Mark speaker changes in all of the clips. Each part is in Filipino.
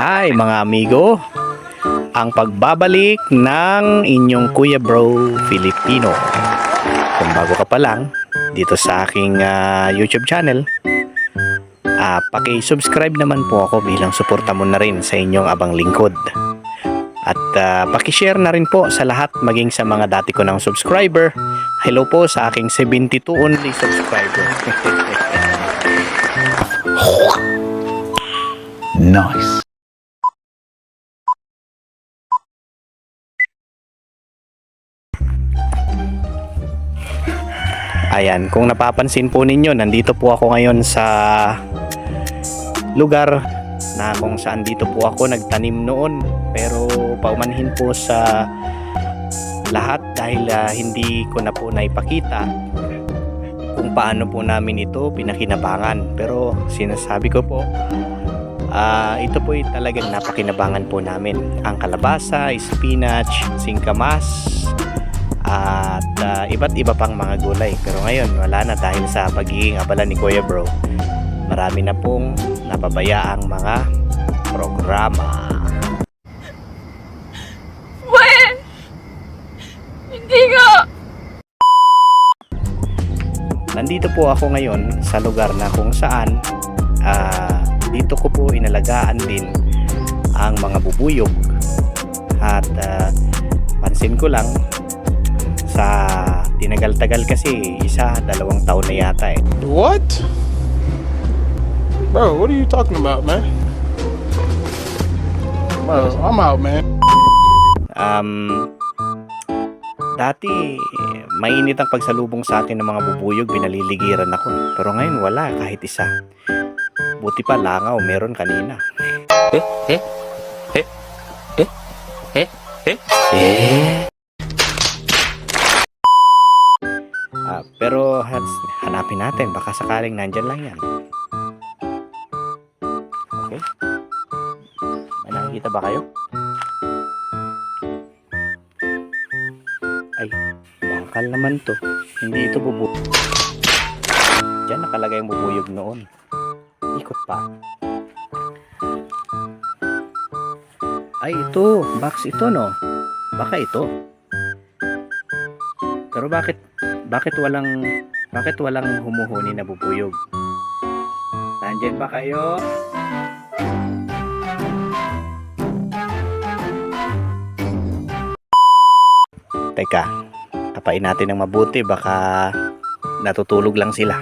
Speaker 1: Hi mga amigo, ang pagbabalik ng inyong Kuya Bro Filipino. Kung bago ka pa lang dito sa aking YouTube channel, paki-subscribe naman po ako bilang suporta mo na rin sa inyong abang lingkod. At paki-share na rin po sa lahat, maging sa mga dati ko ng subscriber. Hello po sa aking 72 only subscriber.
Speaker 2: Nice.
Speaker 1: Ayan, kung napapansin po ninyo, nandito po ako ngayon sa lugar na kung saan dito po ako nagtanim noon, pero paumanhin po sa lahat dahil hindi ko na po naipakita kung paano po namin ito pinakinabangan. Pero sinasabi ko po, ito po ay talagang napakinabangan po namin. Ang kalabasa, spinach, singkamas, at iba't iba pang mga gulay. Pero ngayon wala na dahil sa pagiging abala ni Kuya Bro. Marami na pong napabayaang mga programa.
Speaker 3: When? Hindi nga.
Speaker 1: Nandito po ako ngayon sa lugar na kung saan dito ko po inalagaan din ang mga bubuyog. At pansin ko lang, sa tinagal-tagal kasi, 1-2 taon na yata eh.
Speaker 4: What? Bro, what are you talking about, man? Bro, I'm out, man.
Speaker 1: Dati mainit ang pagsalubong sa akin ng mga bubuyog, binaliligiran ako. Pero ngayon wala, kahit isa. Buti pa langaw, meron kanina. Pero hanapin natin, baka sakaling nandyan lang yan. Okay, may nakikita ba kayo? Ay, bakal naman to. Hindi ito bubuyog. Diyan nakalagay yung bubuyog noon. Ikot pa. Ay, ito, box ito, no? Baka ito. Pero bakit walang humuhuni na bubuyog? Nandiyan ba kayo? Teka, tapain natin ng mabuti, baka natutulog lang sila.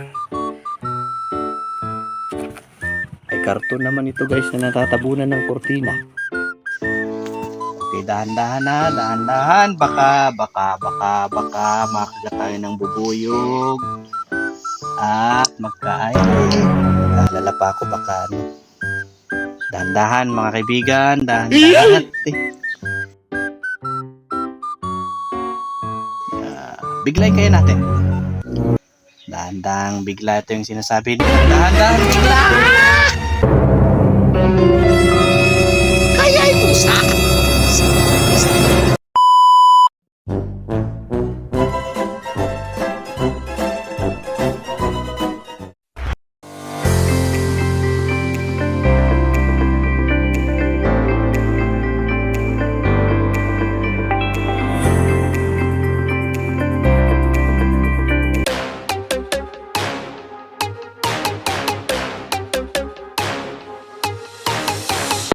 Speaker 1: Ay, karton naman ito guys na natatabunan ng kurtina. Okay, dahan-dahan na, dahan-dahan. Baka makagat tayo ng bubuyog. At magkaay. Naalala pa ako, baka dahan-dahan mga kaibigan, dahan-dahan. Biglay kayo natin. Dahan-dahan bigla, ito yung sinasabi. Dahan-dahan bigla!